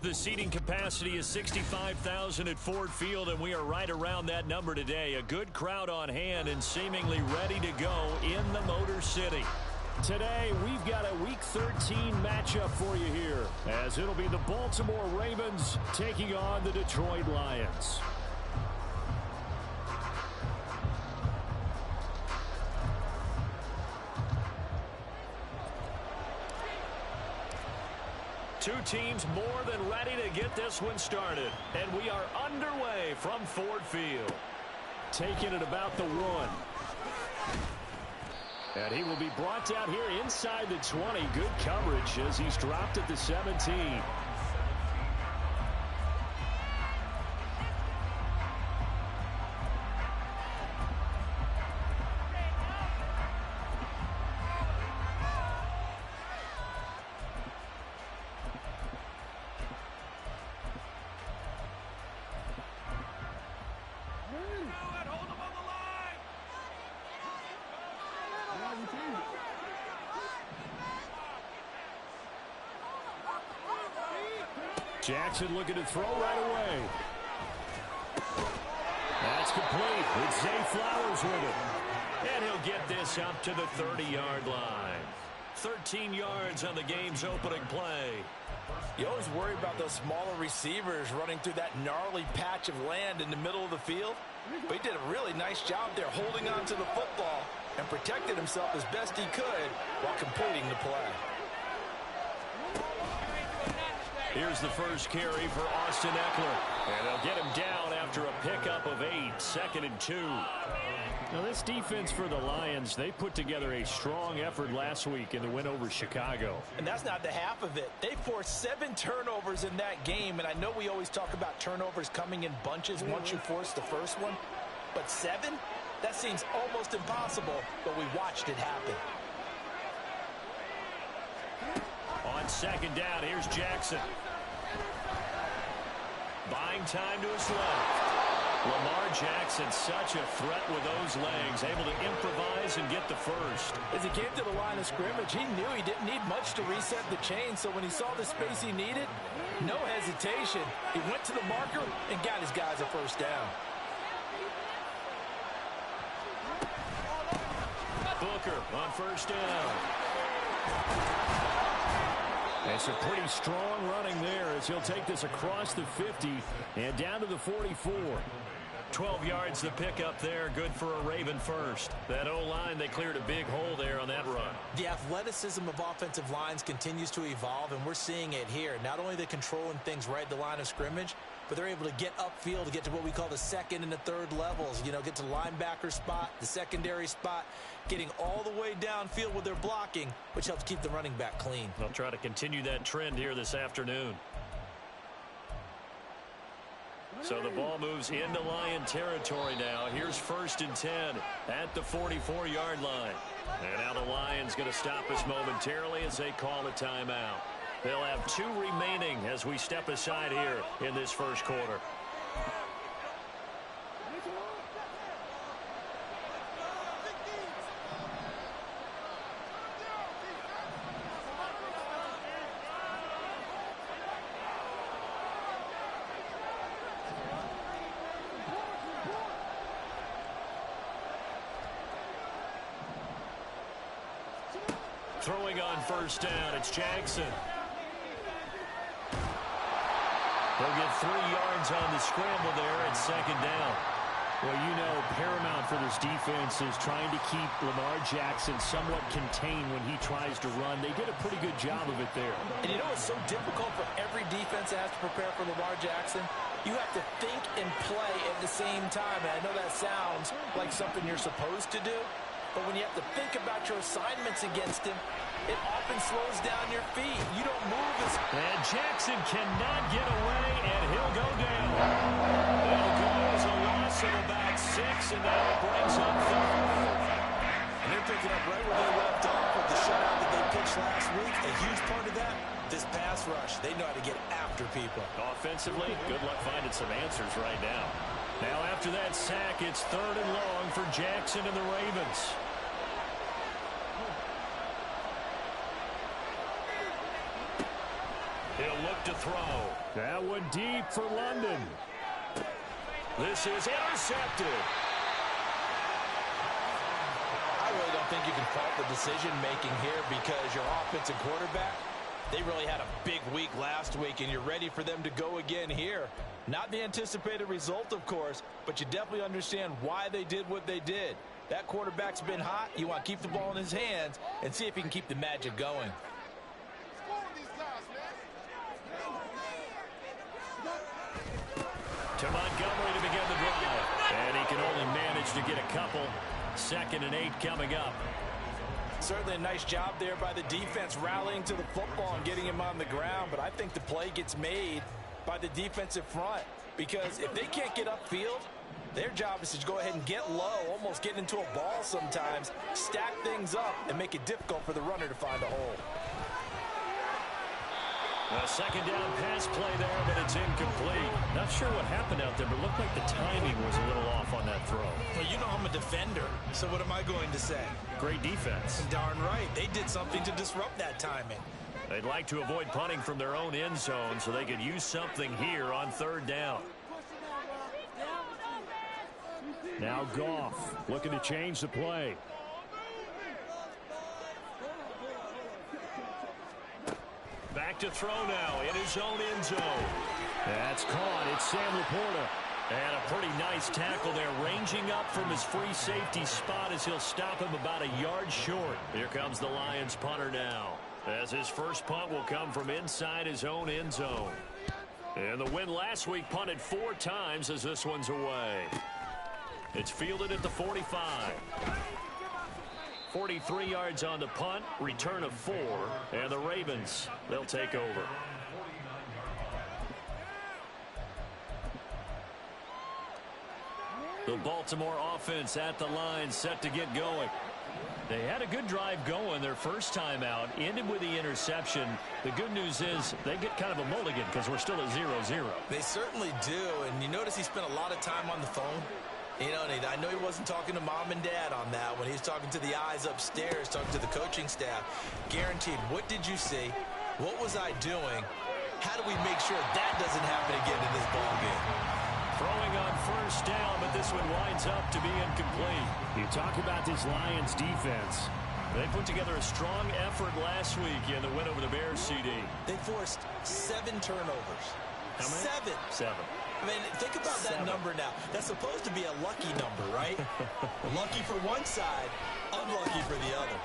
The seating capacity is 65,000 at Ford Field, and we are right around that number today. A good crowd on hand and seemingly ready to go in the Motor City. Today, we've got a Week 13 matchup for you here, as it'll be the Baltimore Ravens taking on the Detroit Lions. Two teams more than ready to get this one started. And we are underway from Ford Field. Taking it about the 1. And he will be brought down here inside the 20. Good coverage as he's dropped at the 17. Jackson looking to throw right away. That's complete with Zay Flowers with it. And he'll get this up to the 30-yard line. 13 yards on the game's opening play. You always worry about those smaller receivers running through that gnarly patch of land in the middle of the field. But he did a really nice job there holding on to the football and protected himself as best he could while completing the play. Here's the first carry for Austin Eckler. And they'll get him down after a pickup of 8, 2nd and 2. Now this defense for the Lions, they put together a strong effort last week in the win over Chicago. And that's not the half of it. They forced 7 turnovers in that game. And I know we always talk about turnovers coming in bunches once you force the first one. But 7? That seems almost impossible. But we watched it happen. On 2nd down, here's Jackson. Buying time to his left. Lamar Jackson, such a threat with those legs, able to improvise and get the first. As he came to the line of scrimmage, he knew he didn't need much to reset the chain, so when he saw the space he needed, no hesitation. He went to the marker and got his guys a first down. Booker on 1st down. It's a pretty strong running there as he'll take this across the 50 and down to the 44. 12 yards the pickup there. Good for a Raven first. That O-line, they cleared a big hole there on that run. The athleticism of offensive lines continues to evolve, and we're seeing it here. Not only they're controlling things right at the line of scrimmage, but they're able to get upfield to get to what we call the 2nd and the 3rd levels. You know, get to the linebacker spot, the secondary spot, getting all the way downfield with their blocking, which helps keep the running back clean. They'll try to continue that trend here this afternoon. So the ball moves into Lion territory now. Here's 1st and 10 at the 44-yard line. And now the Lions going to stop us momentarily as they call a timeout. They'll have 2 remaining as we step aside here in this first quarter. Throwing on 1st down, it's Jackson. They'll get 3 yards on the scramble there at 2nd down. Well, you know, paramount for this defense is trying to keep Lamar Jackson somewhat contained when he tries to run. They did a pretty good job of it there. And you know it's so difficult for every defense that has to prepare for Lamar Jackson? You have to think and play at the same time. And I know that sounds like something you're supposed to do. But when you have to think about your assignments against him, it often slows down your feet. You don't move as... And Jackson cannot get away, and he'll go down. That'll go as a loss of about 6, and that brings up 3rd. And they're picking up right where they left off with the shutout that they pitched last week. A huge part of that, this pass rush. They know how to get after people. Offensively, good luck finding some answers right now. Now after that sack, it's 3rd and long for Jackson and the Ravens. He'll look to throw. That one deep for London. This is intercepted. I really don't think you can fault the decision-making here because your offensive quarterback, they really had a big week last week, and you're ready for them to go again here. Not the anticipated result, of course, but you definitely understand why they did what they did. That quarterback's been hot. You want to keep the ball in his hands and see if he can keep the magic going. To Montgomery to begin the drive. And he can only manage to get a couple. 2nd and 8 coming up. Certainly a nice job there by the defense rallying to the football and getting him on the ground. But I think the play gets made by the defensive front. Because if they can't get upfield, their job is to go ahead and get low, almost get into a ball sometimes, stack things up, and make it difficult for the runner to find a hole. A 2nd down pass play there, but it's incomplete. Not sure what happened out there, but it looked like the timing was a little off on that throw. Well, you know I'm a defender, so what am I going to say? Great defense. Darn right. They did something to disrupt that timing. They'd like to avoid punting from their own end zone so they could use something here on 3rd down. Now Goff looking to change the play. Back to throw now in his own end zone. That's caught. It's Sam Laporta. And a pretty nice tackle there, ranging up from his free safety spot as he'll stop him about a yard short. Here comes the Lions punter now, as his first punt will come from inside his own end zone. And the win last week punted 4 times as this one's away. It's fielded at the 45. 43 yards on the punt, return of 4, and the Ravens, they'll take over. The Baltimore offense at the line, set to get going. They had a good drive going their first time out, ended with the interception. The good news is they get kind of a mulligan because we're still at 0-0. They certainly do, and you notice he spent a lot of time on the phone. You know, I know he wasn't talking to mom and dad on that when he was talking to the eyes upstairs, talking to the coaching staff. Guaranteed, what did you see? What was I doing? How do we make sure that doesn't happen again in this ballgame? Throwing on first down, but this one winds up to be incomplete. You talk about this Lions defense. They put together a strong effort last week in the win over the Bears, CD. They forced 7 turnovers. How many? 7. I mean, think about that number now. That's supposed to be a lucky number, right? Lucky for one side, unlucky for the other.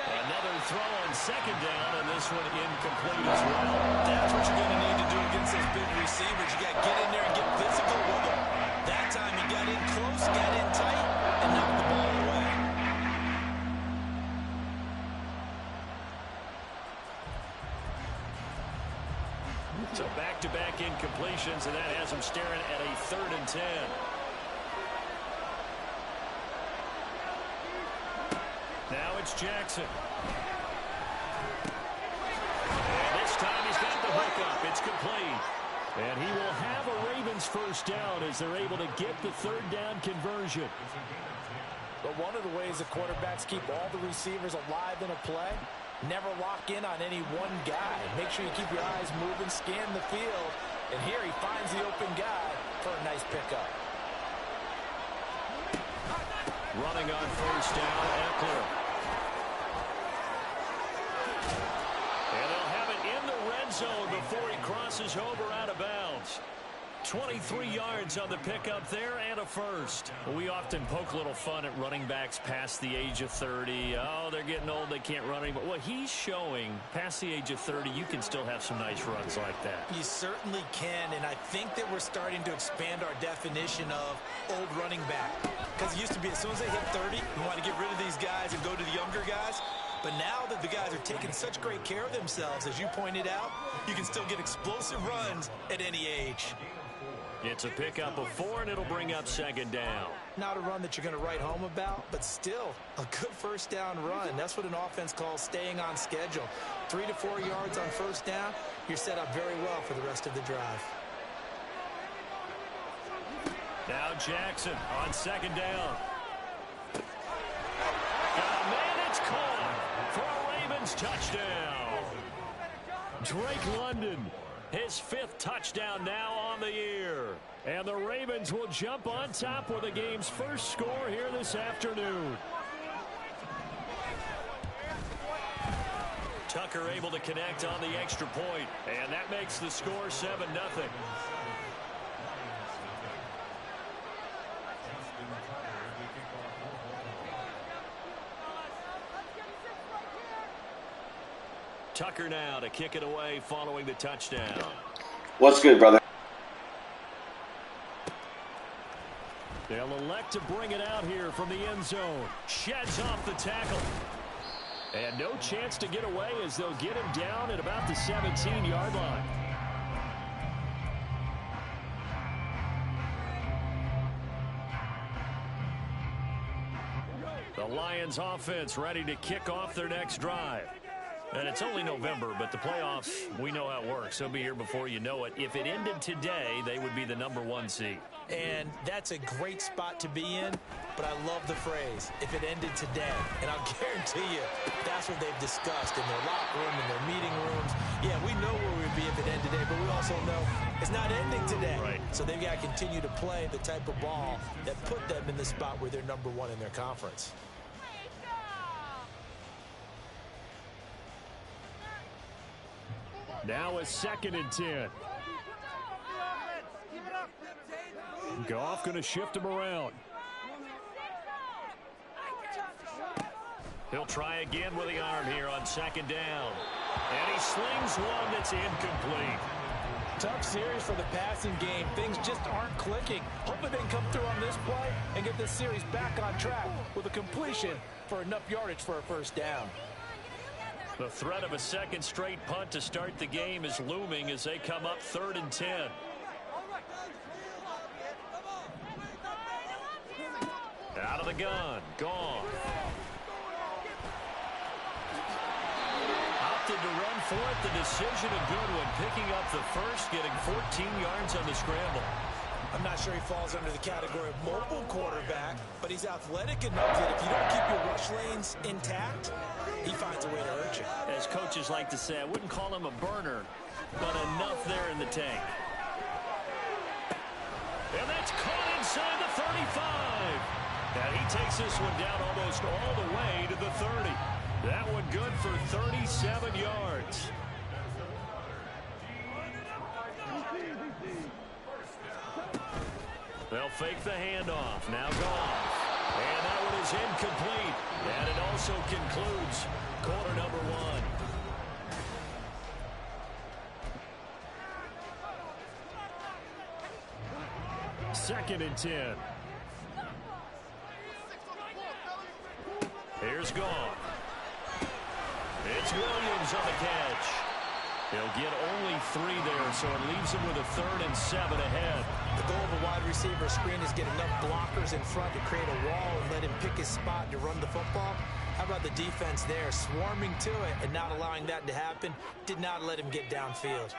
Another throw on 2nd down, and this one incomplete as well. That's what you're going to need to do against those big receivers. You got to get in there and get physical with them. That time he got in close, got in tight, and knocked the ball away. So back-to-back incompletions, and that has him staring at a 3rd and 10. Now it's Jackson. And this time he's got the hook up. It's complete. And he will have a Ravens first down as they're able to get the 3rd down conversion. But one of the ways the quarterbacks keep all the receivers alive in a play, never lock in on any one guy. Make sure you keep your eyes moving, scan the field. And here he finds the open guy for a nice pickup. Running on first down, Eckler. And they'll have it in the red zone before he crosses over out of bounds. 23 yards on the pickup there and a first. Well, we often poke a little fun at running backs past the age of 30. Oh, they're getting old, they can't run anymore. Well, he's showing past the age of 30, you can still have some nice runs like that. You certainly can, and I think that we're starting to expand our definition of old running back. Because it used to be as soon as they hit 30, we want to get rid of these guys and go to the younger guys. But now that the guys are taking such great care of themselves, as you pointed out, you can still get explosive runs at any age. It's a pickup of 4, and it'll bring up 2nd down. Not a run that you're going to write home about, but still a good first down run. That's what an offense calls staying on schedule. 3 to 4 yards on first down, you're set up very well for the rest of the drive. Now Jackson on 2nd down. And it's caught for a Ravens touchdown. Drake London, his 5th touchdown now on the year. And the Ravens will jump on top with the game's first score here this afternoon. Tucker able to connect on the extra point, and that makes the score 7-0. Tucker now to kick it away following the touchdown. What's good, brother? They'll elect to bring it out here from the end zone. Sheds off the tackle. And no chance to get away as they'll get him down at about the 17-yard line. The Lions offense ready to kick off their next drive. And it's only November, but the playoffs, we know how it works. They'll be here before you know it. If it ended today, they would be the #1 seed. And that's a great spot to be in, but I love the phrase, if it ended today. And I'll guarantee you, that's what they've discussed in their locker room, in their meeting rooms. Yeah, we know where we'd be if it ended today, but we also know it's not ending today. Right. So they've got to continue to play the type of ball that put them in the spot where they're #1 in their conference. Now a 2nd and 10. Goff going to shift him around. He'll try again with the arm here on 2nd down. And he slings one that's incomplete. Tough series for the passing game. Things just aren't clicking. Hoping they can come through on this play and get this series back on track with a completion for enough yardage for a 1st down. The threat of a 2nd straight punt to start the game is looming as they come up 3rd and 10. Out of the gun. Gone. Opted to run for it. The decision a good one. Picking up the 1st, getting 14 yards on the scramble. I'm not sure he falls under the category of mobile quarterback, but he's athletic enough that if you don't keep your rush lanes intact, he finds a way to hurt you. As coaches like to say, I wouldn't call him a burner, but enough there in the tank. And that's caught inside the 35. And he takes this one down almost all the way to the 30. That one good for 37 yards. They'll fake the handoff. Now Goff. And that one is incomplete. And it also concludes quarter #1. Second and 10. Here's Goff. It's Williams on the catch. He'll get only 3 there, so it leaves him with a 3rd and 7 ahead. The goal of a wide receiver screen is get enough blockers in front to create a wall and let him pick his spot to run the football. How about the defense there, swarming to it and not allowing that to happen? Did not let him get downfield.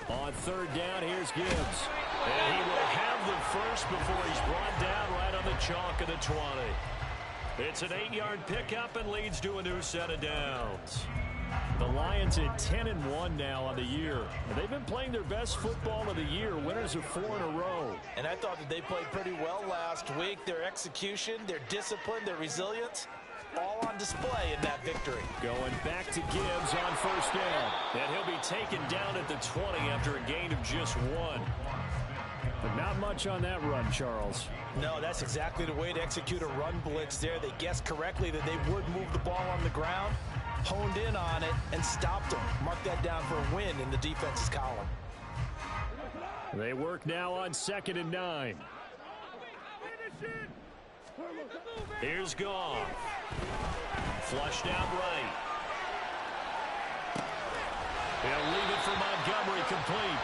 On 3rd down, here's Gibbs. And he will have the 1st before he's brought down right on the chalk of the 20. It's an 8-yard pickup and leads to a new set of downs. The Lions at 10-1 now on the year. And they've been playing their best football of the year, winners of 4 in a row. And I thought that they played pretty well last week. Their execution, their discipline, their resilience, all on display in that victory. Going back to Gibbs on 1st down. And he'll be taken down at the 20 after a gain of just 1. But not much on that run, Charles. No, that's exactly the way to execute a run blitz there. They guessed correctly that they would move the ball on the ground, honed in on it, and stopped them. Mark that down for a win in the defense's column. They work now on 2nd and 9. Here's Goff. Flushed out right. He'll leave it for Montgomery complete.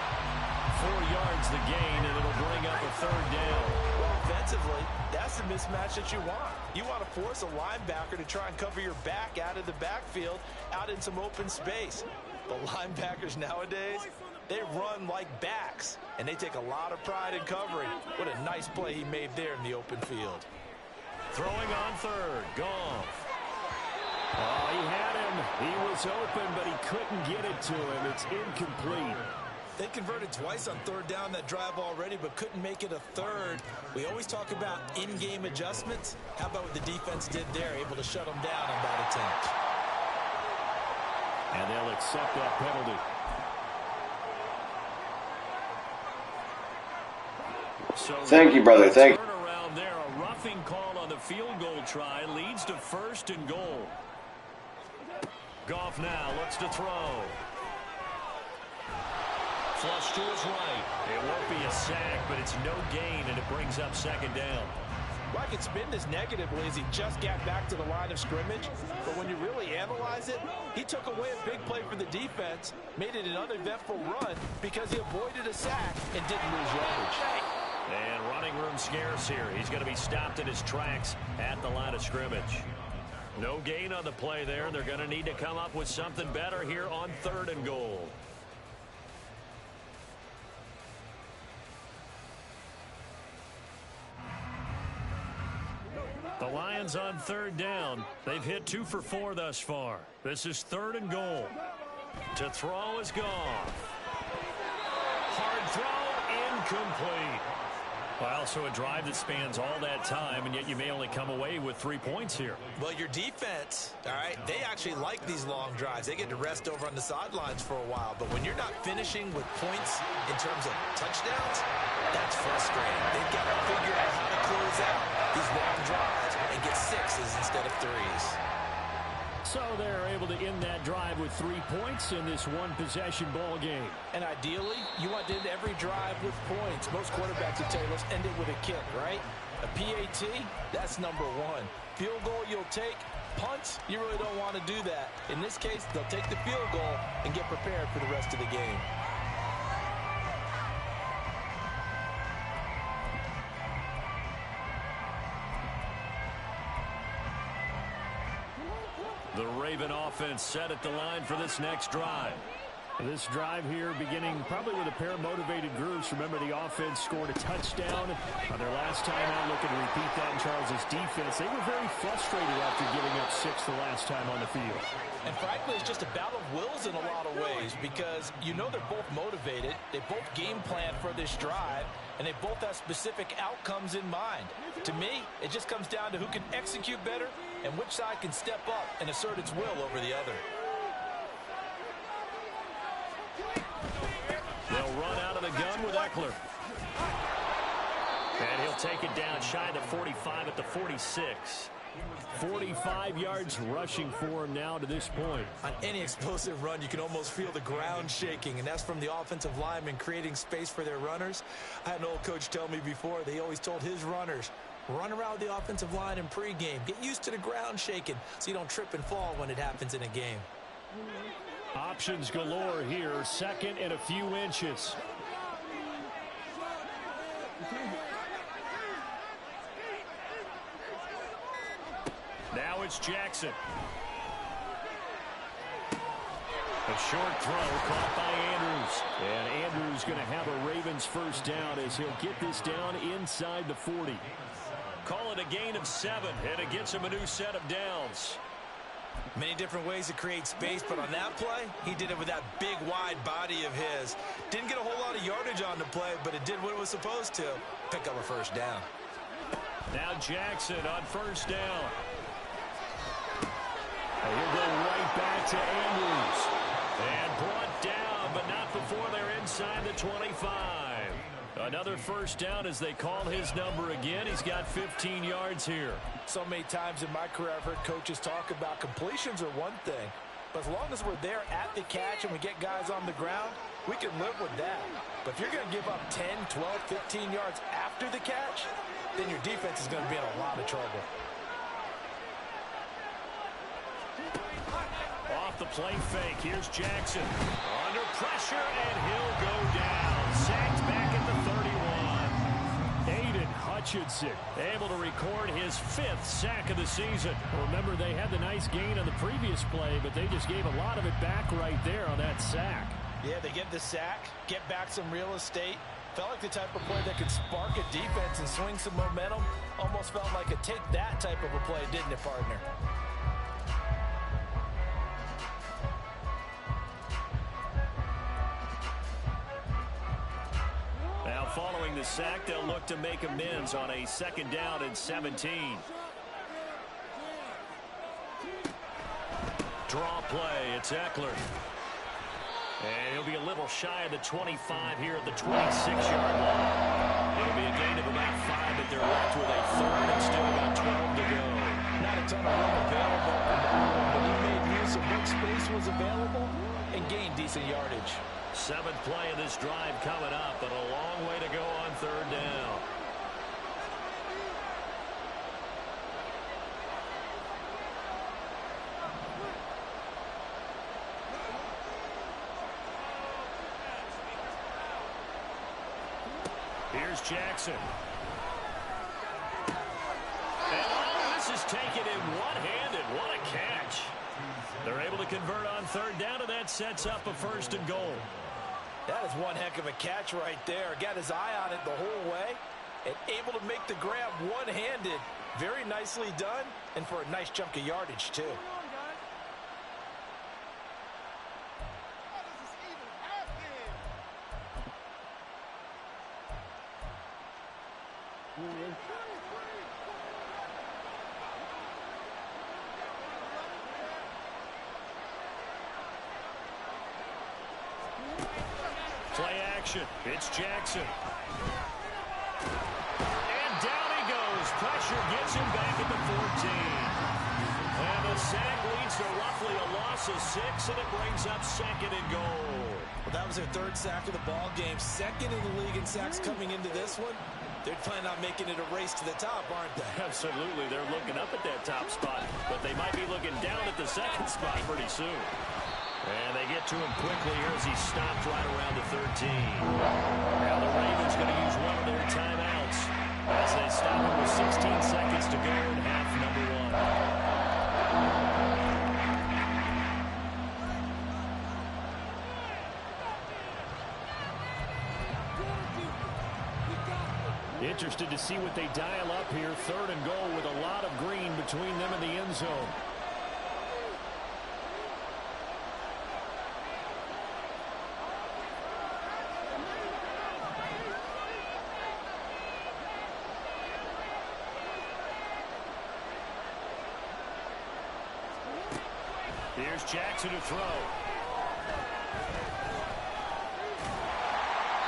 4 yards the gain, and it'll bring up a 3rd down. Well, offensively, that's the mismatch that you want. You want to force a linebacker to try and cover your back out of the backfield, out in some open space. The linebackers nowadays, they run like backs, and they take a lot of pride in covering. What a nice play he made there in the open field. Throwing on 3rd, Goff. Oh, he had He was open, but he couldn't get it to him. It's incomplete. They converted twice on third down that drive already, but couldn't make it a third. We always talk about in-game adjustments. How about what the defense did there, able to shut them down on that attempt? And they'll accept that penalty. So thank you, brother. Thank you. Turnaround there. A roughing call on the field goal try leads to 1st and goal. Goff now looks to throw. Flush to his right. It won't be a sack, but it's no gain, and it brings up 2nd down. Well, I could spin this negatively as he just got back to the line of scrimmage. But when you really analyze it, he took away a big play for the defense, made it an uneventful run because he avoided a sack and didn't lose yardage. And running room scarce here. He's going to be stopped in his tracks at the line of scrimmage. No gain on the play there. They're going to need to come up with something better here on 3rd and goal. The Lions on 3rd down. They've hit 2 for 4 thus far. This is 3rd and goal. To throw is Goff. Hard throw, incomplete. Well, so a drive that spans all that time, and yet you may only come away with 3 points here. Well, your defense, all right, they actually like these long drives. They get to rest over on the sidelines for a while. But when you're not finishing with points in terms of touchdowns, that's frustrating. They've got to figure out how to close out these long drives and get 6s instead of 3s. So they're able to end that drive with 3 points in this one-possession ball game. And ideally, you want to end every drive with points. Most quarterbacks would tell you, let's end it with a kick, right? A PAT, that's number 1. Field goal you'll take. Punts, you really don't want to do that. In this case, they'll take the field goal and get prepared for the rest of the game. The Raven offense set at the line for this next drive. This drive here beginning probably with a pair of motivated groups. Remember, the offense scored a touchdown on their last time out, looking to repeat that in Charles' defense. They were very frustrated after giving up 6 the last time on the field. And frankly, it's just a battle of wills in a lot of ways because you know they're both motivated. They both game plan for this drive, and they both have specific outcomes in mind. To me, it just comes down to who can execute better and which side can step up and assert its will over the other. They'll run out of the gun with Eckler. And he'll take it down shy of the 45 at the 46. 45 yards rushing for him now to this point. On any explosive run, you can almost feel the ground shaking, and that's from the offensive linemen creating space for their runners. I had an old coach tell me before, they always told his runners, run around the offensive line in pregame. Get used to the ground shaking so you don't trip and fall when it happens in a game. Options galore here. 2nd and a few inches. Now it's Jackson. A short throw caught by Andrews. And Andrews going to have a Ravens first down as he'll get this down inside the 40. Call it a gain of 7, and it gets him a new set of downs. Many different ways to create space, but on that play, he did it with that big, wide body of his. Didn't get a whole lot of yardage on the play, but it did what it was supposed to. Pick up a first down. Now Jackson on first down. And he'll go right back to Andrews. And brought down, but not before they're inside the 25. Another first down as they call his number again. He's got 15 yards here. So many times in my career I've heard coaches talk about completions are one thing, but as long as we're there at the catch and we get guys on the ground, we can live with that. But if you're going to give up 10, 12, 15 yards after the catch, then your defense is going to be in a lot of trouble. Off the play fake. Here's Jackson. Under pressure, and he'll go down. Sacked back at the 31. Aiden Hutchinson able to record his 5th sack of the season. Remember, they had the nice gain on the previous play, but they just gave a lot of it back right there on that sack. Yeah, they get the sack, get back some real estate. Felt like the type of play that could spark a defense and swing some momentum. Almost felt like a take that type of a play, didn't it, partner? following the sack. They'll look to make amends on a 2nd down and 17. Draw play. It's Eckler. And he'll be a little shy of the 25 here at the 26-yard line. It'll be a gain of about 5, but they're left with a 3rd and still about 12 to go. Not a ton of room available in that one, but he made use of what space was available and gained decent yardage. 7th play of this drive coming up, but a long way to go on 3rd down. Here's Jackson. And this is taken in one-handed. What a catch. They're able to convert on 3rd down, and that sets up a 1st and goal. That is one heck of a catch right there. Got his eye on it the whole way and able to make the grab one-handed. Very nicely done, and for a nice chunk of yardage, too. Play action. It's Jackson. And down he goes. Pressure gets him back at the 14. And the sack leads to roughly a loss of 6, and it brings up 2nd and goal. Well, that was their 3rd sack of the ball game. 2nd in the league in sacks coming into this one. They're planning on making it a race to the top, aren't they? Absolutely. They're looking up at that top spot, but they might be looking down at the 2nd spot pretty soon. And they get to him quickly here as he stopped right around the 13. Now the Ravens going to use one of their timeouts as they stop him with 16 seconds to go in half number 1. Interested to see what they dial up here. 3rd and goal with a lot of green between them and the end zone. Here's Jackson to throw.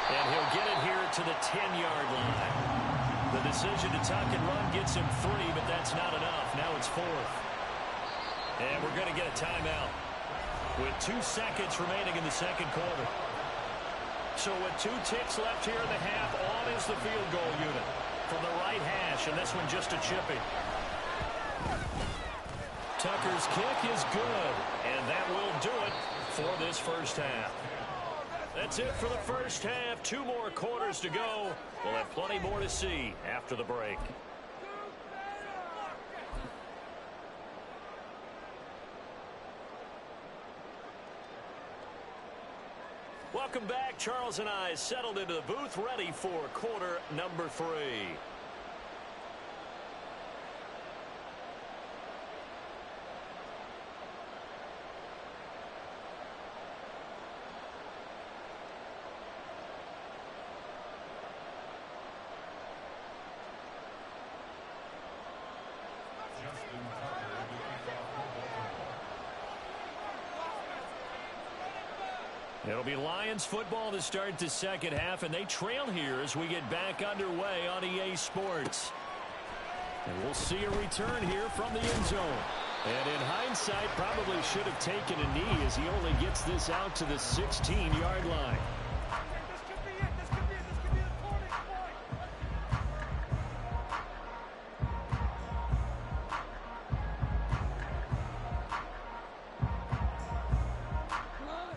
And he'll get it here to the 10-yard line. The decision to tuck and run gets him 3, but that's not enough. Now it's 4th. And we're going to get a timeout with 2 seconds remaining in the 2nd quarter. So with 2 ticks left here in the half, on is the field goal unit from the right hash, and this one just a chippy. Tucker's kick is good, and that will do it for this 1st half. That's it for the 1st half. 2 more quarters to go. We'll have plenty more to see after the break. Welcome back. Charles and I settled into the booth, ready for quarter number 3. It'll be Lions football to start the 2nd half, and they trail here as we get back underway on EA Sports. And we'll see a return here from the end zone. And in hindsight, probably should have taken a knee as he only gets this out to the 16-yard line.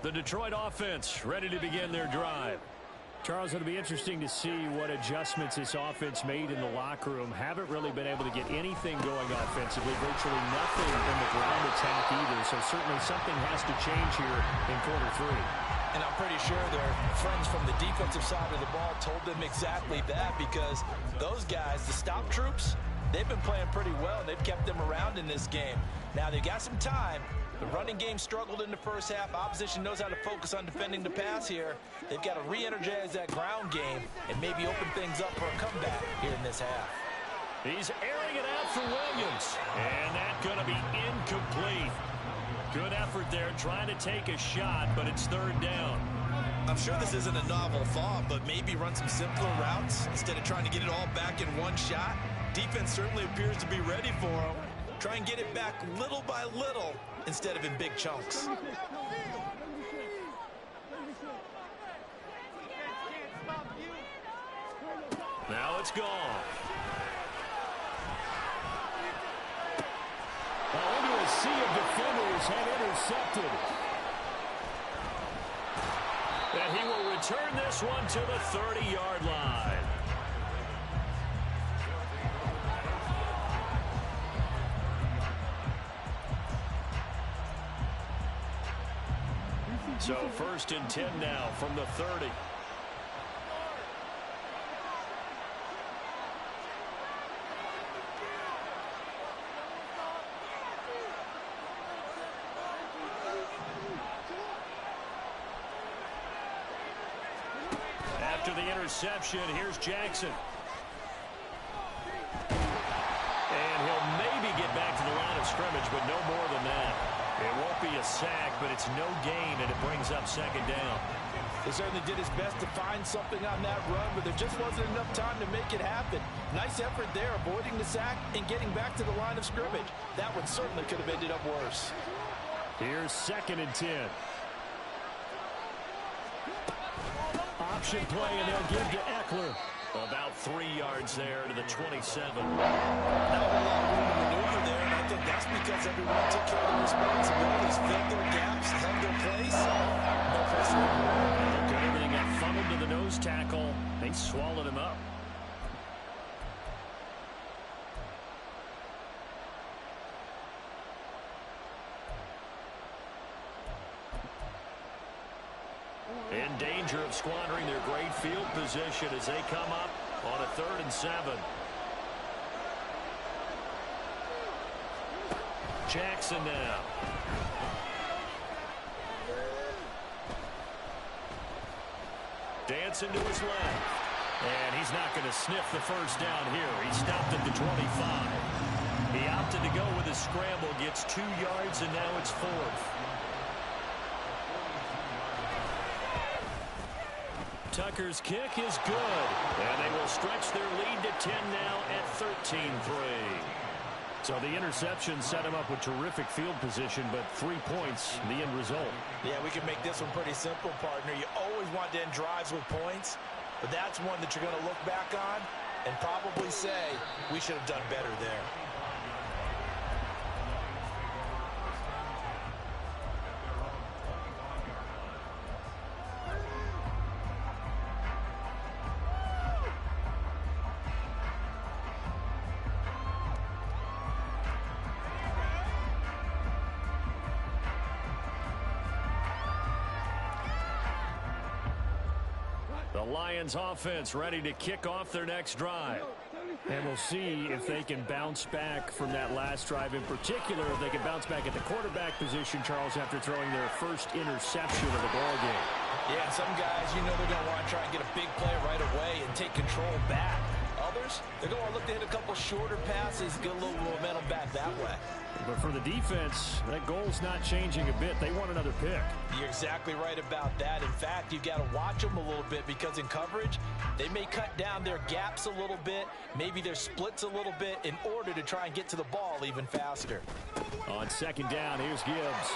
The Detroit offense ready to begin their drive. Charles, it'll be interesting to see what adjustments this offense made in the locker room. Haven't really been able to get anything going offensively, virtually nothing in the ground attack either. So certainly something has to change here in quarter 3. And I'm pretty sure their friends from the defensive side of the ball told them exactly that, because those guys, the stop troops, they've been playing pretty well, and they've kept them around in this game. Now, they've got some time. The running game struggled in the first half. Opposition knows how to focus on defending the pass here. They've got to re-energize that ground game and maybe open things up for a comeback here in this half. He's airing it out for Williams. And that's going to be incomplete. Good effort there trying to take a shot, but it's third down. I'm sure this isn't a novel thought, but maybe run some simpler routes instead of trying to get it all back in one shot. Defense certainly appears to be ready for him. Try and get it back little by little instead of in big chunks. Now it's gone. Into a sea of defenders and intercepted. And he will return this one to the 30-yard line. So 1st and 10 now from the 30. After the interception, here's Jackson. And he'll maybe get back to the line of scrimmage, but no more than that. It won't be a sack, but it's no gain, and it brings up 2nd down. He certainly did his best to find something on that run, but there just wasn't enough time to make it happen. Nice effort there, avoiding the sack and getting back to the line of scrimmage. That one certainly could have ended up worse. Here's 2nd and 10. Option play, and they'll give to Eckler. About 3 yards there to the 27. Not a whole lot of room to maneuver there, and I think that's because everyone took care of their responsibilities, filled their gaps, held their place. No pressure. Look, everything got funneled to the nose tackle. They swallowed him up. In danger of squandering their great field position as they come up on a 3rd and 7. Jackson now. Dancing to his left. And he's not going to sniff the first down here. He stopped at the 25. He opted to go with his scramble, gets 2 yards, and now it's 4th. Tucker's kick is good, and they will stretch their lead to 10 now at 13-3. So the interception set him up with terrific field position, but 3 points, the end result. Yeah, we can make this one pretty simple, partner. You always want to end drives with points, but that's one that you're going to look back on and probably say, we should have done better there. The Lions offense ready to kick off their next drive. And we'll see if they can bounce back from that last drive. In particular, if they can bounce back at the quarterback position, Charles, after throwing their first interception of the ball game. Yeah, some guys, you know they're going to want to try and get a big play right away and take control back. Others, they're going to look to hit a couple shorter passes, get a little momentum back that way. But for the defense, that goal's not changing a bit. They want another pick. You're exactly right about that. In fact, you've got to watch them a little bit because in coverage, they may cut down their gaps a little bit, maybe their splits a little bit in order to try and get to the ball even faster. On 2nd down, here's Gibbs.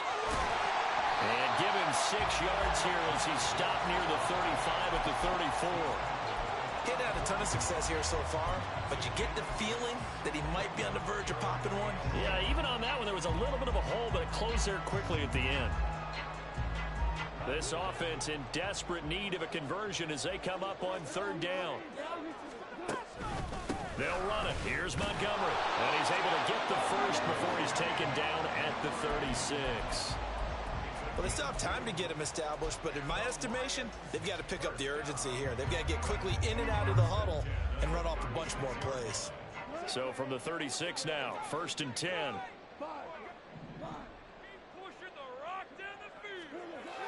And give him 6 yards here as he's stopped near the 35 at the 34. Getting had a ton of success here so far, but you get the feeling that he might be on the verge of popping one. Yeah, even on that one, there was a little bit of a hole, but it closed there quickly at the end. This offense in desperate need of a conversion as they come up on 3rd down. They'll run it. Here's Montgomery. And he's able to get the first before he's taken down at the 36. Well, they still have time to get him established, but in my estimation, they've got to pick up the urgency here. They've got to get quickly in and out of the huddle and run off a bunch more plays. So from the 36 now, 1st and 10.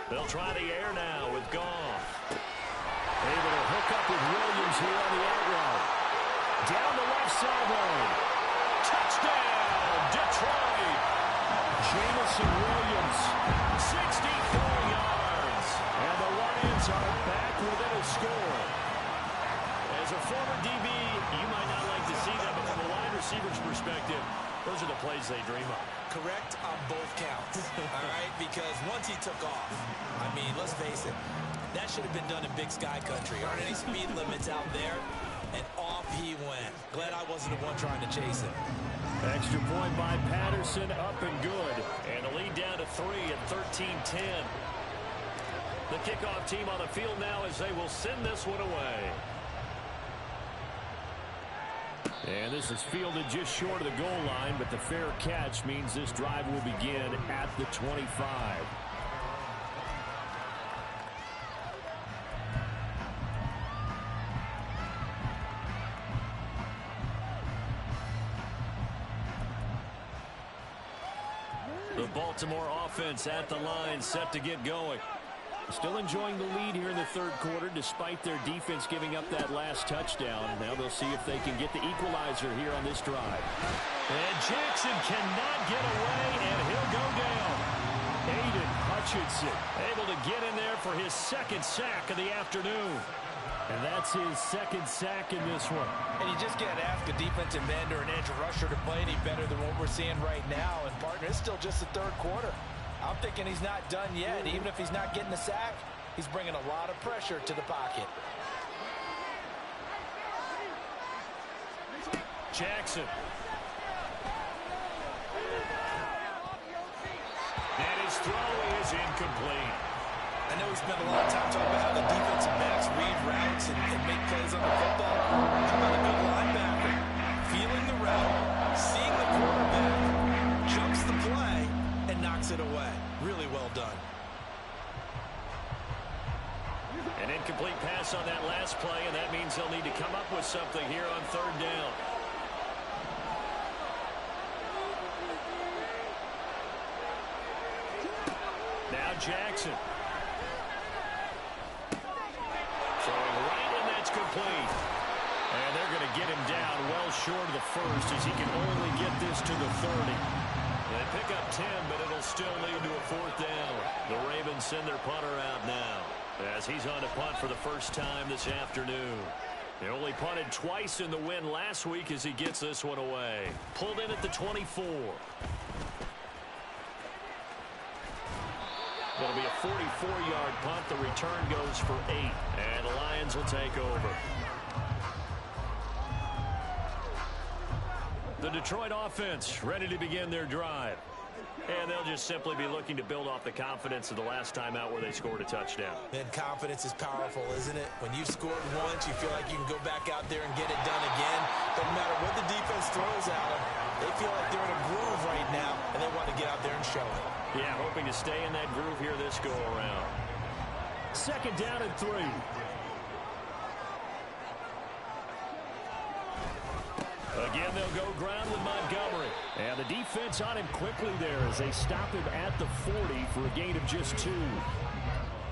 They'll try the air now with Goff. Able to hook up with Williams here on the out route. Down the left sideline. Touchdown, Detroit. Jamison Williams, 64 yards. And the Lions are back within a score. As a former DB, you might not like to see that, but from a wide receiver's perspective, those are the plays they dream of. Correct on both counts, all right? Because once he took off, I mean, let's face it, that should have been done in Big Sky country. Aren't any speed limits out there? And off he went. Glad I wasn't the one trying to chase him. Extra point by Patterson, up and good. And the lead down to 3 at 13-10. The kickoff team on the field now as they will send this one away. And this is fielded just short of the goal line, but the fair catch means this drive will begin at the 25. The Baltimore offense at the line, set to get going. Still enjoying the lead here in the third quarter despite their defense giving up that last touchdown. Now they'll see if they can get the equalizer here on this drive. And Jackson cannot get away, and he'll go down. Aiden Hutchinson able to get in there for his second sack of the afternoon. And that's his second sack in this one. And you just can't ask a defensive end or an edge rusher to play any better than what we're seeing right now. And, partner, it's still just the third quarter. I'm thinking he's not done yet. Even if he's not getting the sack, he's bringing a lot of pressure to the pocket. Jackson. And his throw is incomplete. I know we spent a lot of time talking about how the defensive backs read routes and make plays on the football. How about a good linebacker? Feeling the route, seeing the quarterback, jumps the play, and knocks it away. Really well done. An incomplete pass on that last play, and that means they'll need to come up with something here on third down. Now Jackson. Throwing right, and that's complete. And they're going to get him down well short of the first as he can only get this to the 30. They pick up 10, but it'll still lead to a fourth down. The Ravens send their punter out now as he's on to punt for the first time this afternoon. They only punted twice in the win last week as he gets this one away. Pulled in at the 24. It'll be a 44-yard punt. The return goes for 8, and the Lions will take over. The Detroit offense ready to begin their drive. And they'll just simply be looking to build off the confidence of the last time out where they scored a touchdown. And confidence is powerful, isn't it? When you've scored once, you feel like you can go back out there and get it done again. Doesn't matter what the defense throws at them. They feel like they're in a groove right now, and they want to get out there and show it. Yeah, hoping to stay in that groove here this go-around. Second down and 3. Again, they'll go ground with Montgomery. And the defense on him quickly there as they stop him at the 40 for a gain of just 2.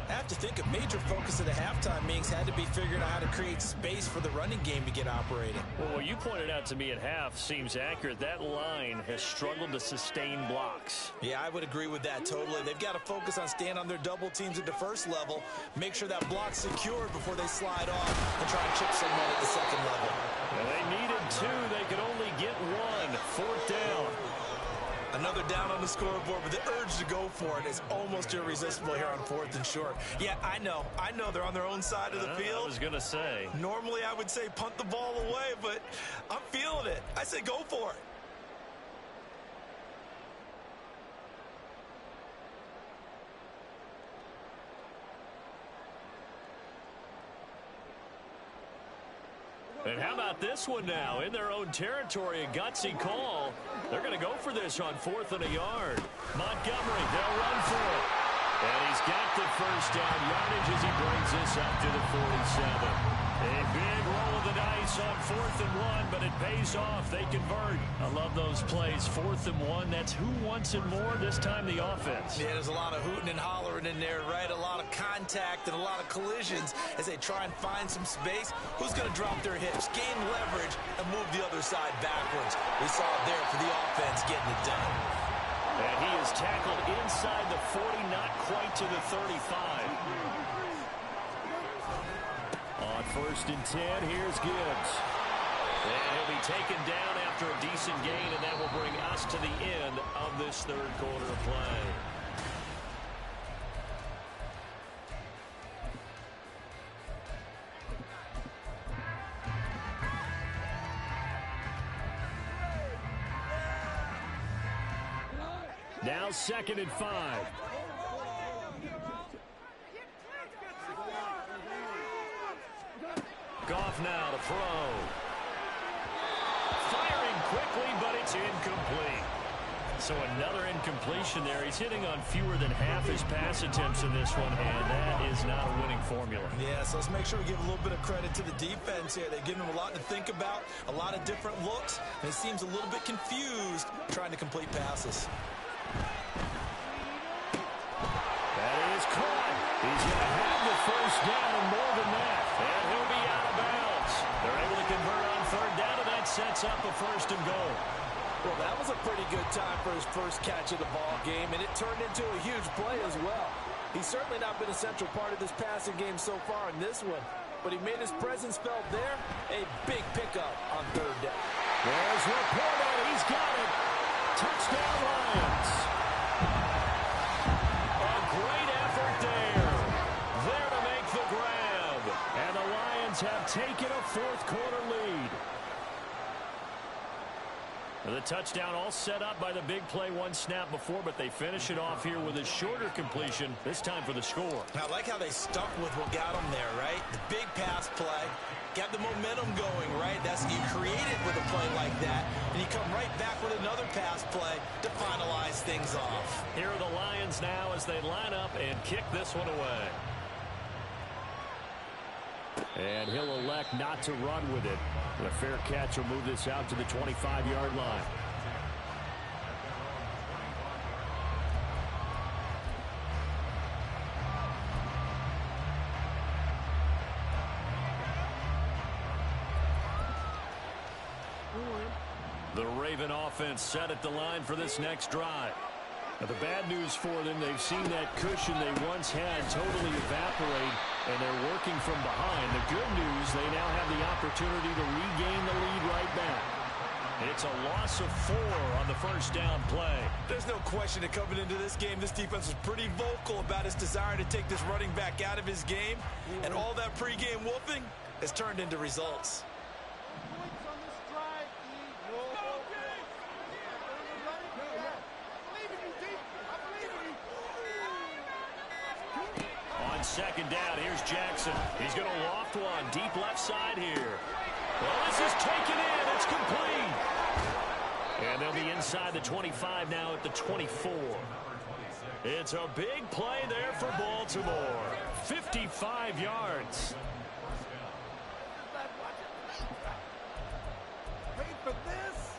I have to think a major focus of the halftime meetings had to be figuring out how to create space for the running game to get operating. Well, what you pointed out to me at half seems accurate. That line has struggled to sustain blocks. Yeah, I would agree with that totally. They've got to focus on staying on their double teams at the first level, make sure that block's secured before they slide off and try and chip someone at the second level. Well, they needed 2. They could only get 1. Fourth down. Another down on the scoreboard, but the urge to go for it is almost irresistible here on 4th and short. Yeah, I know they're on their own side of the field. I was going to say. Normally I would say punt the ball away, but I'm feeling it. I say go for it. And how about this one now? In their own territory, a gutsy call. They're going to go for this on 4th and a yard. Montgomery, they'll run for it. And he's got the first down yardage as he brings this up to the 47. A big roll of the dice on 4th and 1, but it pays off. They convert. I love those plays. 4th and 1, that's who wants it more, this time the offense. Yeah, there's a lot of hooting and hollering in there, right? A lot of contact and a lot of collisions as they try and find some space. Who's going to drop their hips, gain leverage, and move the other side backwards? We saw it there for the offense getting it done. And he is tackled inside the 40, not quite to the 35. On 1st and 10, here's Gibbs. And he'll be taken down after a decent gain, and that will bring us to the end of this 3rd quarter of play. Now 2nd and 5. Goff now to throw. Firing quickly, but it's incomplete. So another incompletion there. He's hitting on fewer than half his pass attempts in this one, and that is not a winning formula. Yeah, so let's make sure we give a little bit of credit to the defense here. They've given him a lot to think about, a lot of different looks, and he seems a little bit confused trying to complete passes. That is caught. He's going to have the 1st down and more than that. And he'll be out of bounds. They're able to convert on 3rd down, and that sets up a 1st and goal. Well, that was a pretty good time for his first catch of the ball game, and it turned into a huge play as well. He's certainly not been a central part of this passing game so far in this one, but he made his presence felt there. A big pickup on 3rd down. There's Laporta. He's got it. Touchdown, Lions. A great effort there. There to make the grab. And the Lions have taken a 4th quarter lead. The touchdown all set up by the big play 1 snap before, but they finish it off here with a shorter completion, this time for the score. I like how they stuck with what got them there, right? The big pass play, got the momentum going, right? That's you create it with a play like that, and you come right back with another pass play to finalize things off. Here are the Lions now as they line up and kick this one away. And he'll elect not to run with it. But a fair catch will move this out to the 25-yard line. The Raven offense set at the line for this next drive. Now, the bad news for them, they've seen that cushion they once had totally evaporate, and they're working from behind. The good news, they now have the opportunity to regain the lead right back. It's a loss of 4 on the 1st down play. There's no question that coming into this game, this defense was pretty vocal about his desire to take this running back out of his game, and all that pregame whooping has turned into results. On 2nd down, here's Jackson. He's going to loft one deep left side here. Well, this is taken in. It's complete. And they'll be inside the 25 now at the 24. It's a big play there for Baltimore. 55 yards. Wait for this.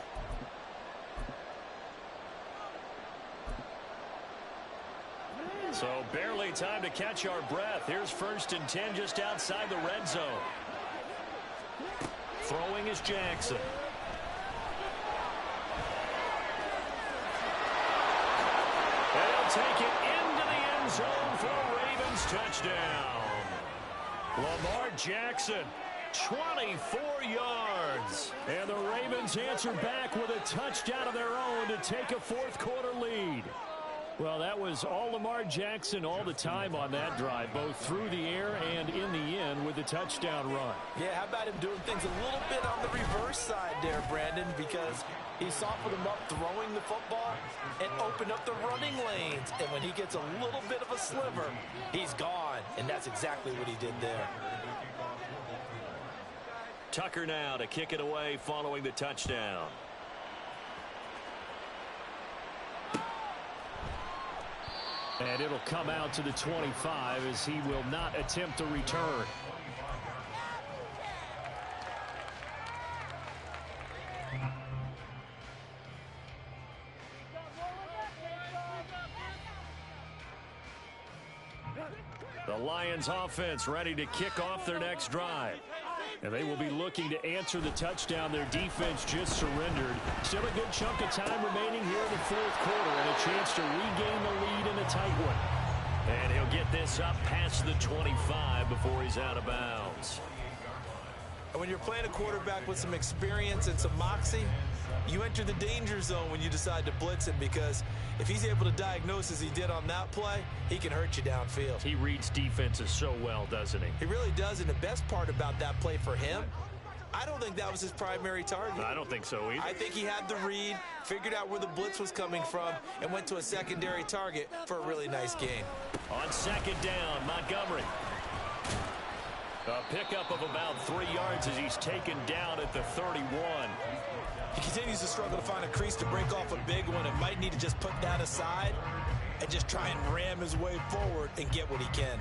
So barely time to catch our breath. Here's 1st and 10 just outside the red zone. Throwing is Jackson. And he'll take it into the end zone for a Ravens touchdown. Lamar Jackson, 24 yards. And the Ravens answer back with a touchdown of their own to take a 4th quarter lead. Well, that was all Lamar Jackson all the time on that drive, both through the air and in the end with the touchdown run. Yeah, how about him doing things a little bit on the reverse side there, Brandon, because he softened him up throwing the football and opened up the running lanes. And when he gets a little bit of a sliver, he's gone. And that's exactly what he did there. Tucker now to kick it away following the touchdown. And it'll come out to the 25 as he will not attempt a return. The Lions offense ready to kick off their next drive. And they will be looking to answer the touchdown their defense just surrendered. Still a good chunk of time remaining here in the fourth quarter and a chance to regain the lead in a tight one. And he'll get this up past the 25 before he's out of bounds. And when you're playing a quarterback with some experience and some moxie, you enter the danger zone when you decide to blitz him, because if he's able to diagnose as he did on that play, he can hurt you downfield. He reads defenses so well, doesn't he? He really does, and the best part about that play for him, I don't think that was his primary target. I don't think so either. I think he had the read, figured out where the blitz was coming from, and went to a secondary target for a really nice gain. On second down, Montgomery. A pickup of about 3 yards as he's taken down at the 31. He continues to struggle to find a crease to break off a big one and might need to just put that aside and just try and ram his way forward and get what he can.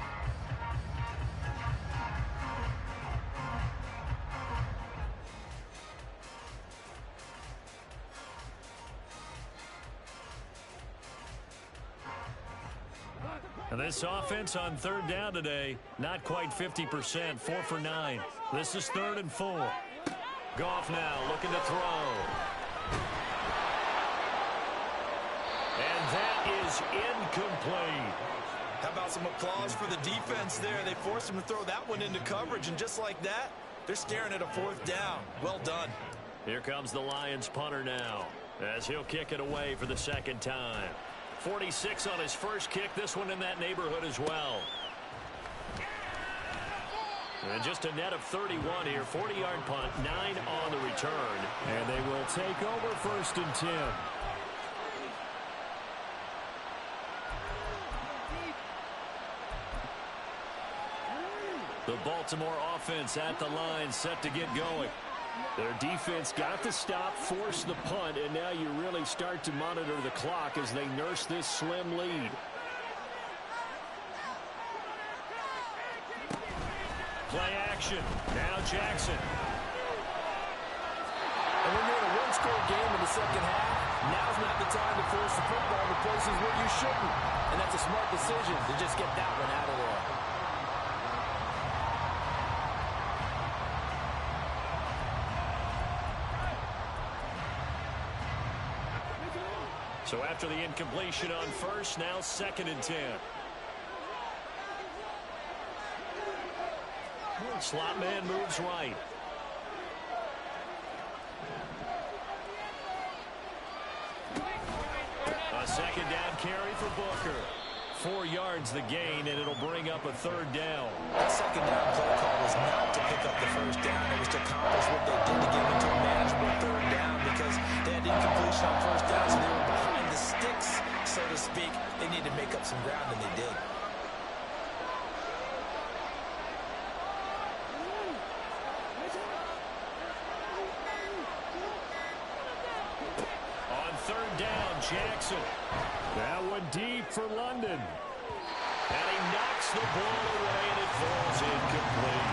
And this offense on third down today, not quite 50%, 4 for 9. This is 3rd and 4. Goff now looking to throw. And that is incomplete. How about some applause for the defense there? They forced him to throw that one into coverage, and just like that, they're staring at a 4th down. Well done. Here comes the Lions punter now, as he'll kick it away for the second time. 46 on his first kick, this one in that neighborhood as well. And just a net of 31 here, 40-yard punt, 9 on the return. And they will take over 1st and 10. The Baltimore offense at the line, set to get going. Their defense got the stop, forced the punt, and now you really start to monitor the clock as they nurse this slim lead. Play action. Now Jackson. And when you're in a one-score game in the second half, now's not the time to force the football to places where you shouldn't. And that's a smart decision to just get that one out of there. So after the incompletion on first, now 2nd and 10. Slot man moves right. A second down carry for Booker. 4 yards the gain, and it'll bring up a 3rd down. That second down play call was not to pick up the 1st down. It was to accomplish what they did to get into a manageable 3rd down, because they had incompletion on 1st down, so they were behind the sticks, so to speak. They needed to make up some ground, and they did. On 3rd down, Jackson. That one deep for London. And he knocks the ball away, and it falls incomplete.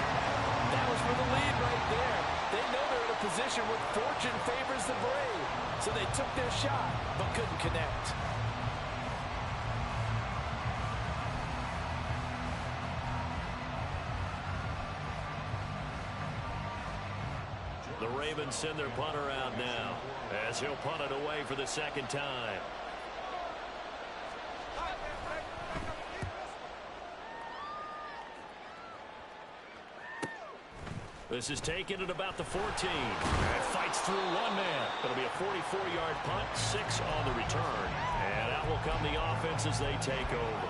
That was for the lead right there. They know they're in a position where fortune favors the brave. So they took their shot, but couldn't connect. The Ravens send their punter out now, as he'll punt it away for the 2nd time. This is taken at about the 14. And fights through one man. It'll be a 44-yard punt, 6 on the return. And out will come the offense as they take over.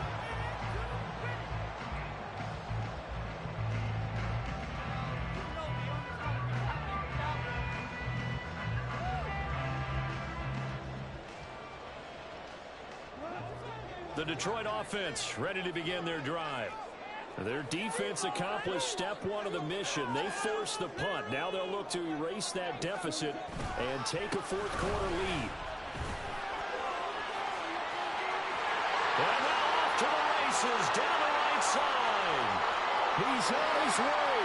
The Detroit offense ready to begin their drive. Their defense accomplished step 1 of the mission. They forced the punt. Now they'll look to erase that deficit and take a 4th quarter lead. And now off to the races down the right side. He's on his way.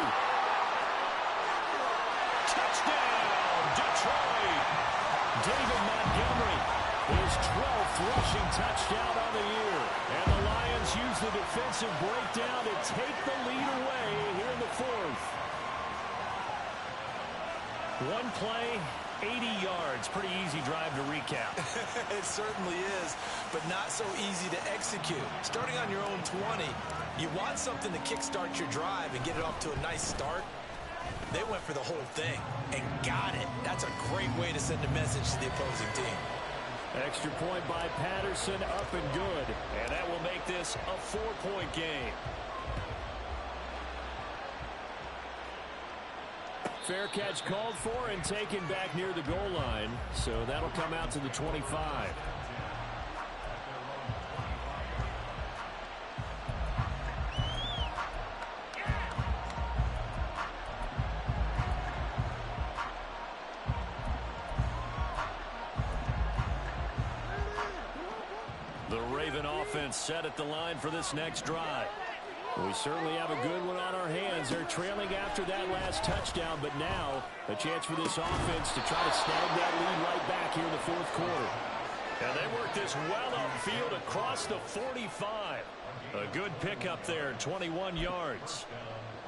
Touchdown, Detroit. David Montgomery, his 12th rushing touchdown on the year. And the Lions use the defensive breakdown to take the lead away here in the fourth. One play, 80 yards. Pretty easy drive to recap. It certainly is, but not so easy to execute. Starting on your own 20, you want something to kickstart your drive and get it off to a nice start. They went for the whole thing and got it. That's a great way to send a message to the opposing team. Extra point by Patterson, up and good. And that will make this a 4-point game. Fair catch called for and taken back near the goal line. So that'll come out to the 25. The Raven offense set at the line for this next drive. We certainly have a good one on our hands. They're trailing after that last touchdown, but now a chance for this offense to try to snag that lead right back here in the fourth quarter. And they work this well upfield across the 45. A good pickup there, 21 yards.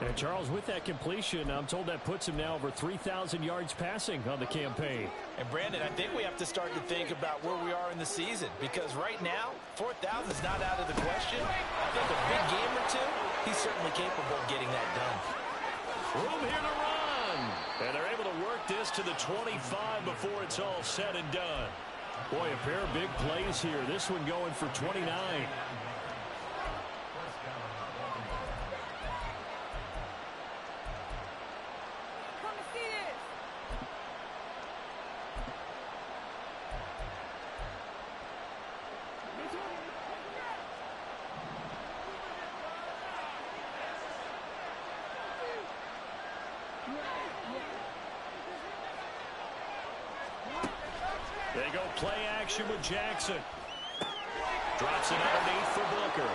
And Charles, with that completion, I'm told that puts him now over 3,000 yards passing on the campaign. And Brandon, I think we have to start to think about where we are in the season, because right now, 4,000 is not out of the question. I think a big game or two, he's certainly capable of getting that done. Room here to run. And they're able to work this to the 25 before it's all said and done. Boy, a pair of big plays here. This one going for 29. They go play action with Jackson. Drops it underneath for Booker.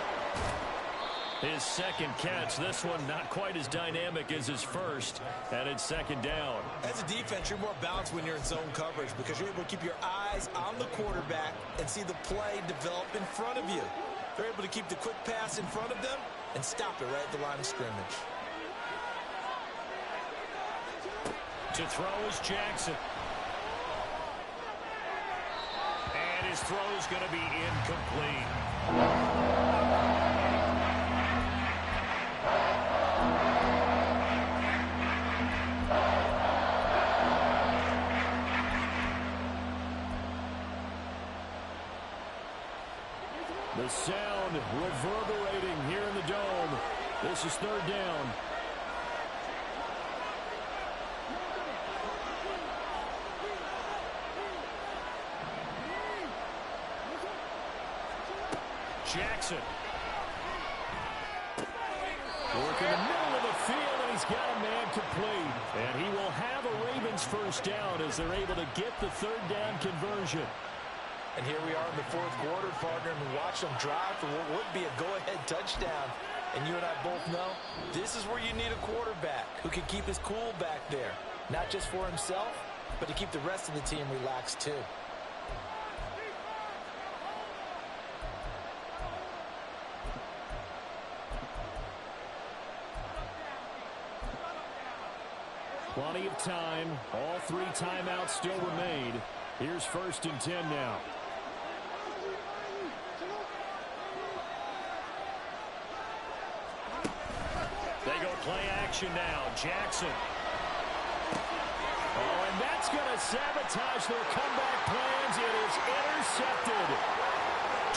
His second catch. This one not quite as dynamic as his first. And it's second down. As a defense, you're more balanced when you're in zone coverage because you're able to keep your eyes on the quarterback and see the play develop in front of you. They're able to keep the quick pass in front of them and stop it right at the line of scrimmage. To throw is Jackson. And his throw is going to be incomplete. The sound reverberating here in the dome. This is third down. Jackson. Working the middle of the field, and he's got a man complete. And he will have a Ravens first down as they're able to get the third down conversion. And here we are in the fourth quarter, partner, and we watch them drive for what would be a go-ahead touchdown. And you and I both know this is where you need a quarterback who can keep his cool back there. Not just for himself, but to keep the rest of the team relaxed too. Plenty of time. All three timeouts still remain. Here's 1st and 10 now. They go play action now. Jackson. Oh, and that's going to sabotage their comeback plans. It is intercepted.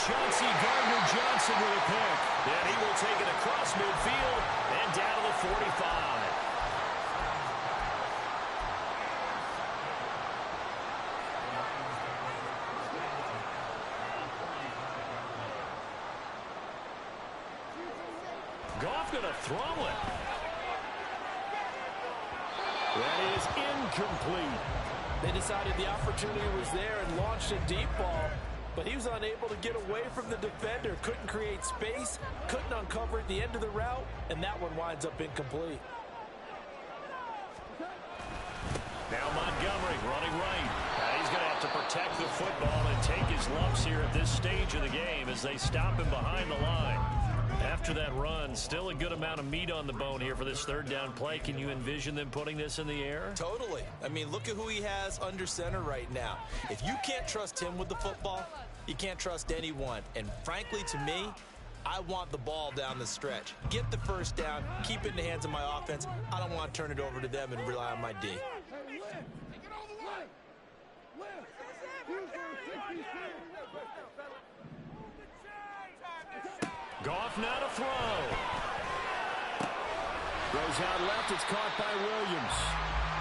Chauncey Gardner-Johnson with a pick. And he will take it across midfield and down to the 45. Goff going to throw it. That is incomplete. They decided the opportunity was there and launched a deep ball, but he was unable to get away from the defender. Couldn't create space, couldn't uncover at the end of the route, and that one winds up incomplete. Now Montgomery running right. He's going to have to protect the football and take his lumps here at this stage of the game as they stop him behind the line. After that run, still a good amount of meat on the bone here for this third down play. Can you envision them putting this in the air? Totally. I mean, look at who he has under center right now. If you can't trust him with the football, you can't trust anyone. And frankly, to me, I want the ball down the stretch. Get the first down, keep it in the hands of my offense. I don't want to turn it over to them and rely on my D. Goff now to throw. Goes out left. It's caught by Williams.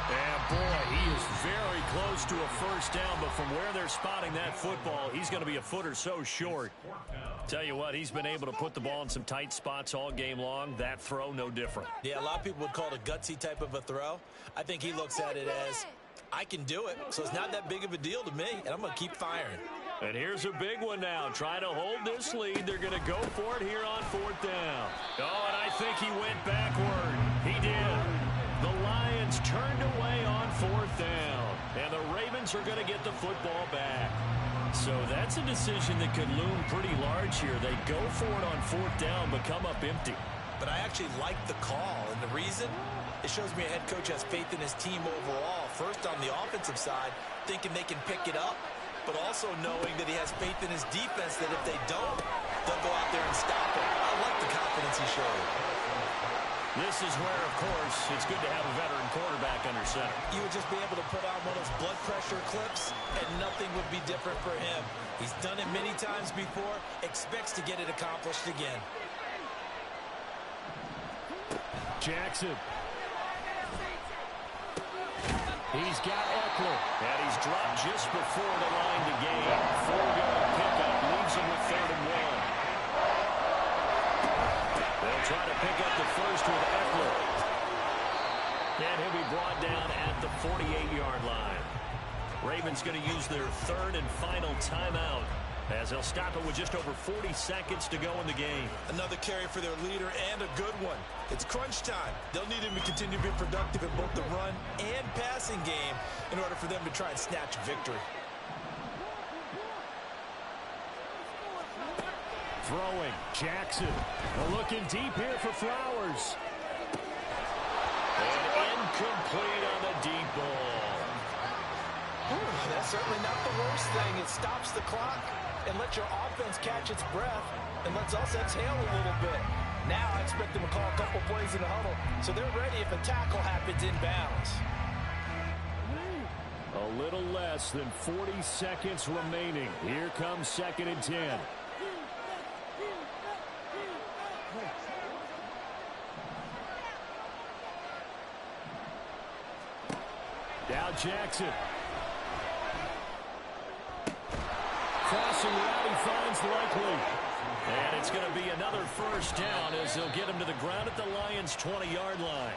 And, boy, he is very close to a first down, but from where they're spotting that football, he's going to be a foot or so short. Tell you what, he's been able to put the ball in some tight spots all game long. That throw, no different. Yeah, a lot of people would call it a gutsy type of a throw. I think he looks at it as, I can do it, so it's not that big of a deal to me, and I'm going to keep firing. And here's a big one now. Trying to hold this lead. They're going to go for it here on fourth down. Oh, and I think he went backward. He did. The Lions turned away on fourth down. And the Ravens are going to get the football back. So that's a decision that could loom pretty large here. They go for it on fourth down, but come up empty. But I actually like the call, and the reason? It shows me a head coach has faith in his team overall. First on the offensive side, thinking they can pick it up, but also knowing that he has faith in his defense that if they don't, they'll go out there and stop him. I like the confidence he showed. This is where, of course, it's good to have a veteran quarterback under center. You would just be able to put on one of those blood pressure clips, and nothing would be different for him. He's done it many times before, expects to get it accomplished again. Jackson. He's got Eckler. And he's dropped just before the line to gain. 4-yard pickup leaves him with 3rd and 1. They'll try to pick up the first with Eckler. And he'll be brought down at the 48-yard line. Ravens going to use their 3rd and final timeout, as they'll stop it with just over 40 seconds to go in the game. Another carry for their leader, and a good one. It's crunch time. They'll need him to continue to be productive in both the run and passing game in order for them to try and snatch victory. Throwing, Jackson. Looking deep here for Flowers. And incomplete on the deep ball. That's certainly not the worst thing. It stops the clock and lets your offense catch its breath and lets us exhale a little bit. Now I expect them to call a couple plays in the huddle, so they're ready if a tackle happens inbounds. A little less than 40 seconds remaining. Here comes 2nd and 10. Now Jackson. Crossing route, he finds Likely. And it's going to be another first down as they'll get him to the ground at the Lions' 20-yard line.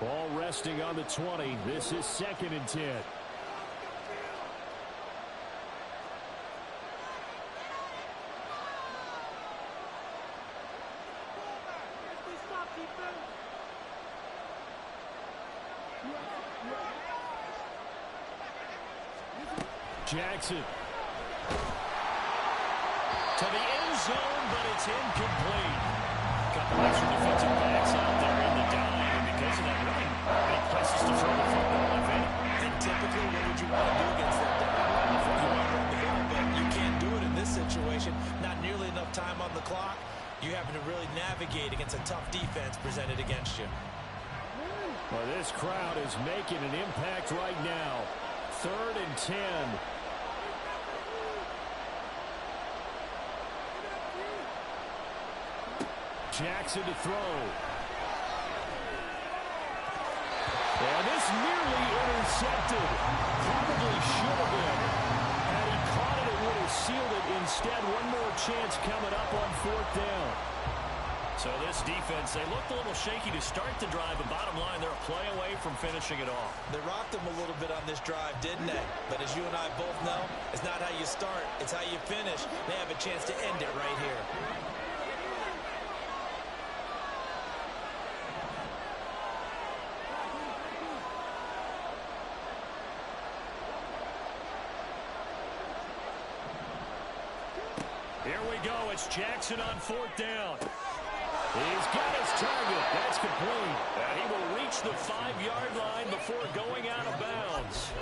Ball resting on the 20. This is 2nd and 10. Jackson. To the end zone, but it's incomplete. Couple extra defensive backs out there in the dime, and because of that, really big places to throw the football, if any. And typically, what would you want to do against that dime? You want to run the ball, but you can't do it in this situation. Not nearly enough time on the clock. You're having to really navigate against a tough defense presented against you. Well, this crowd is making an impact right now. 3rd and 10. Jackson to throw. And this nearly intercepted. Probably should have been. Had he caught it, it would have sealed it. Instead, one more chance coming up on 4th down. So this defense, they looked a little shaky to start the drive, but bottom line, they're a play away from finishing it off. They rocked them a little bit on this drive, didn't they? But as you and I both know, it's not how you start, it's how you finish. They have a chance to end it right here. Here we go. It's Jackson on 4th down. He's got his target. That's complete. And he will reach the 5-yard line before going out of bounds.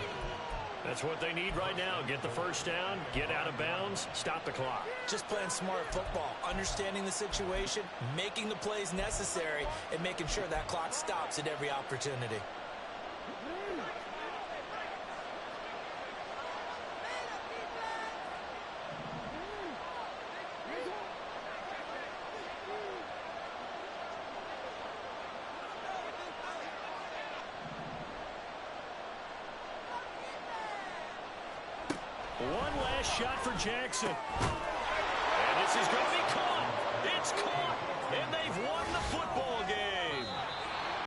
That's what they need right now. Get the first down, get out of bounds, stop the clock. Just playing smart football, understanding the situation, making the plays necessary, and making sure that clock stops at every opportunity. One last shot for Jackson.